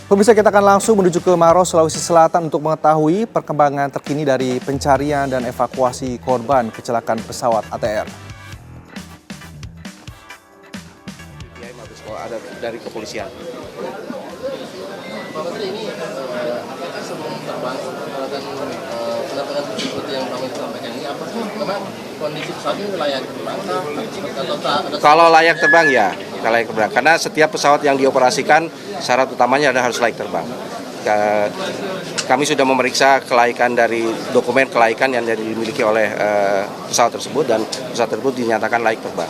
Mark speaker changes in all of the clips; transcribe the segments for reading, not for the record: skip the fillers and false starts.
Speaker 1: Pemirsa, kita akan langsung menuju ke Maros, Sulawesi Selatan untuk mengetahui perkembangan terkini dari pencarian dan evakuasi korban kecelakaan pesawat ATR.
Speaker 2: Ada dari kepolisian.
Speaker 3: Pak Menteri, ini apakah sebelum terbang dan pendapat seperti yang kami sampaikan ini, apakah memang kondisi pesawat ini layak terbang atau tak?
Speaker 2: Kalau layak terbang ya, layak terbang. Karena setiap pesawat yang dioperasikan syarat utamanya adalah harus layak terbang. Kami sudah memeriksa kelaikan dari dokumen kelaikan yang dimiliki oleh pesawat tersebut dan pesawat tersebut dinyatakan layak terbang.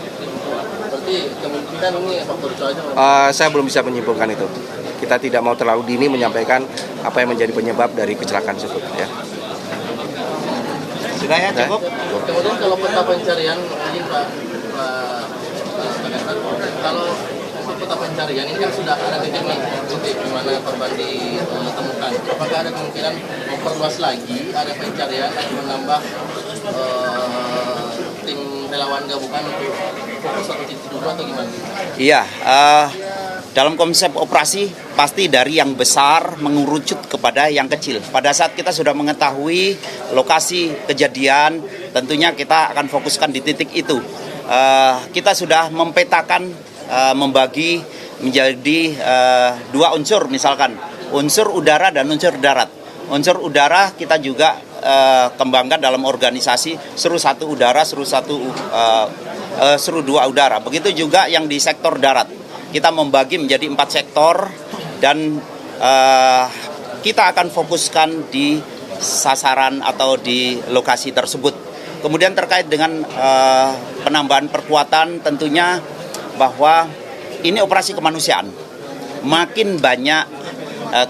Speaker 3: Berarti kemungkinan ini faktor cuaca?
Speaker 2: Saya belum bisa menyimpulkan itu. Kita tidak mau terlalu dini menyampaikan apa yang menjadi penyebab dari kecelakaan tersebut. Ya.
Speaker 4: Sudah ya, cukup.
Speaker 3: Kemudian kalau peta pencarian ini Pak, kalau peta pencarian ini kan sudah ada titik di mana korban ditemukan. Apakah ada kemungkinan memperluas lagi ada pencarian dan menambah tim relawan gabungan untuk fokus satu titik dulu atau gimana?
Speaker 4: Iya, dalam konsep operasi pasti dari yang besar mengerucut kepada yang kecil. Pada saat kita sudah mengetahui lokasi kejadian, tentunya kita akan fokuskan di titik itu. Kita sudah mempetakan, membagi menjadi dua unsur, misalkan unsur udara dan unsur darat. Unsur udara kita juga kembangkan dalam organisasi seru satu udara, seru dua udara. Begitu juga yang di sektor darat. Kita membagi menjadi 4 sektor dan kita akan fokuskan di sasaran atau di lokasi tersebut. Kemudian terkait dengan penambahan perkuatan, tentunya bahwa ini operasi kemanusiaan. Makin banyak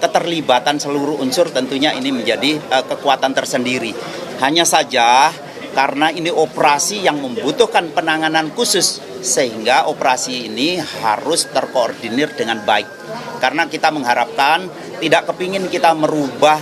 Speaker 4: keterlibatan seluruh unsur, tentunya ini menjadi kekuatan tersendiri. Hanya saja karena ini operasi yang membutuhkan penanganan khusus, sehingga operasi ini harus terkoordinir dengan baik. Karena kita mengharapkan tidak kepingin kita merubah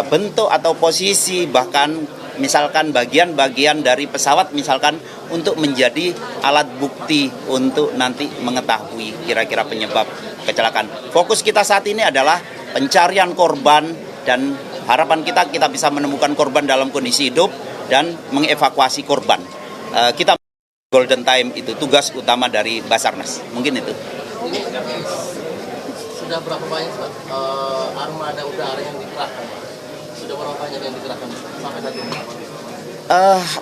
Speaker 4: bentuk atau posisi, bahkan misalkan bagian-bagian dari pesawat misalkan untuk menjadi alat bukti untuk nanti mengetahui kira-kira penyebab kecelakaan. Fokus kita saat ini adalah pencarian korban dan harapan kita bisa menemukan korban dalam kondisi hidup dan mengevakuasi korban. Kita golden time itu tugas utama dari Basarnas. Mungkin itu.
Speaker 3: Ini sudah berapa banyak armada udara yang dikerahkan? Sudah berapa banyak yang dikerahkan sampai saat ini?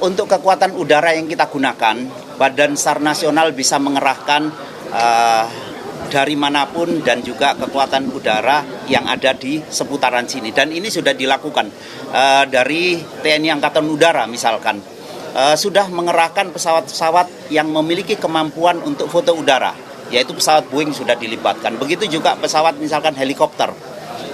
Speaker 4: Untuk kekuatan udara yang kita gunakan, Badan SAR Nasional bisa mengerahkan dari manapun dan juga kekuatan udara yang ada di seputaran sini. Dan ini sudah dilakukan dari TNI Angkatan Udara misalkan. Sudah mengerahkan pesawat-pesawat yang memiliki kemampuan untuk foto udara, yaitu pesawat Boeing sudah dilibatkan. Begitu juga pesawat misalkan helikopter.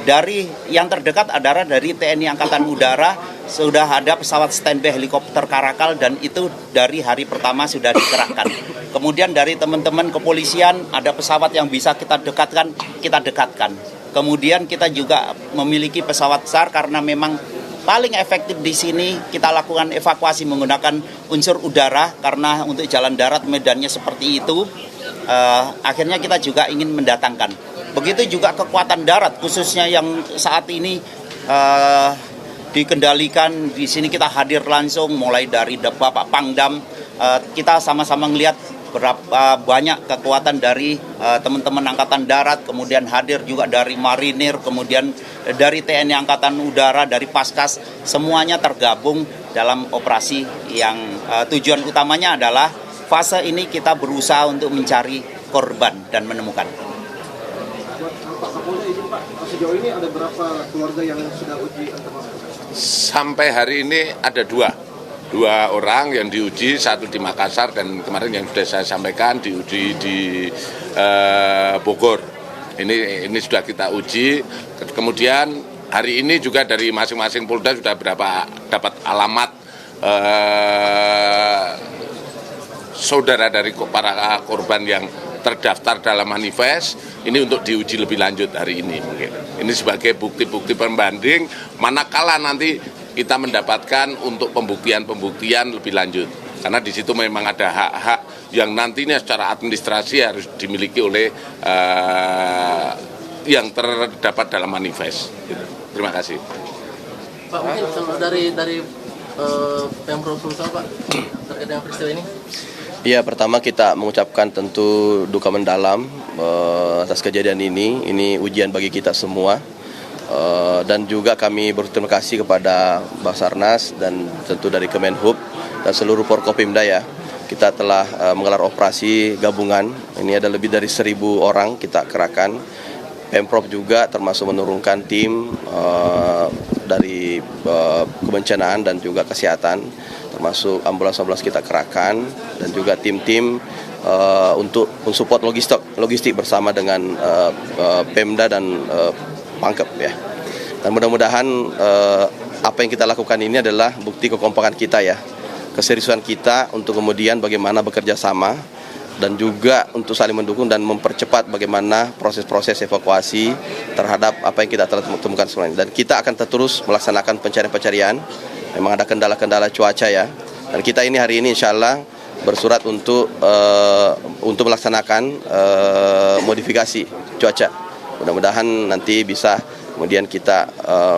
Speaker 4: Dari yang terdekat adalah dari TNI Angkatan Udara, sudah ada pesawat standby helikopter Karakal dan itu dari hari pertama sudah dikerahkan. Kemudian dari teman-teman kepolisian ada pesawat yang bisa kita dekatkan. Kemudian kita juga memiliki pesawat SAR karena memang paling efektif di sini kita lakukan evakuasi menggunakan unsur udara karena untuk jalan darat medannya seperti itu. Akhirnya kita juga ingin mendatangkan. Begitu juga kekuatan darat khususnya yang saat ini dikendalikan di sini, kita hadir langsung mulai dari Bapak Pangdam. Kita sama-sama melihat berapa banyak kekuatan dari teman-teman Angkatan Darat, kemudian hadir juga dari Marinir, kemudian dari TNI Angkatan Udara, dari Paskas, semuanya tergabung dalam operasi yang tujuan utamanya adalah fase ini kita berusaha untuk mencari korban dan menemukan.
Speaker 1: Pak Kapolda, izin Pak, sejauh ini ada berapa keluarga yang sudah uji termasuk?
Speaker 5: Sampai hari ini ada dua orang yang diuji, satu di Makassar dan kemarin yang sudah saya sampaikan diuji di Bogor. Ini sudah kita uji. Kemudian hari ini juga dari masing-masing Polda sudah dapat alamat saudara dari para korban yang terdaftar dalam manifest. Ini untuk diuji lebih lanjut hari ini mungkin. Ini sebagai bukti-bukti pembanding manakala nanti kita mendapatkan untuk pembuktian lebih lanjut. Karena di situ memang ada hak-hak yang nantinya secara administrasi harus dimiliki oleh yang terdapat dalam manifest. Gitu. Terima kasih.
Speaker 3: Pak, mungkin kalau dari Pemprov Sulsel, Pak, terkait dengan peristiwa ini.
Speaker 6: Ya, pertama kita mengucapkan tentu duka mendalam atas kejadian ini. Ini ujian bagi kita semua. Dan juga kami berterima kasih kepada Basarnas dan tentu dari Kemenhub dan seluruh Forkopimda ya. Kita telah menggelar operasi gabungan. Ini ada lebih dari 1.000 orang kita kerahkan. Pemprov juga termasuk menurunkan tim dari kebencanaan dan juga kesehatan, termasuk ambulans-ambulans kita kerahkan dan juga tim-tim untuk mensupport logistik bersama dengan Pemda dan Pangkep ya. Dan mudah-mudahan apa yang kita lakukan ini adalah bukti kekompakan kita ya, keseriusan kita untuk kemudian bagaimana bekerja sama dan juga untuk saling mendukung dan mempercepat bagaimana proses-proses evakuasi terhadap apa yang kita telah temukan sebelumnya. Dan kita akan terus melaksanakan pencarian-pencarian. Memang ada kendala-kendala cuaca ya. Dan kita ini hari ini insya Allah bersurat untuk melaksanakan modifikasi cuaca. Mudah-mudahan nanti bisa kemudian kita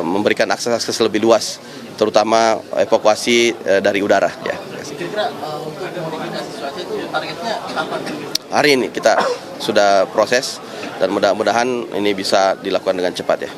Speaker 6: memberikan akses lebih luas, terutama evakuasi dari udara ya.
Speaker 3: Kira-kira untuk modifikasi cuaca itu targetnya kapan?
Speaker 6: Hari ini kita sudah proses dan mudah-mudahan ini bisa dilakukan dengan cepat ya.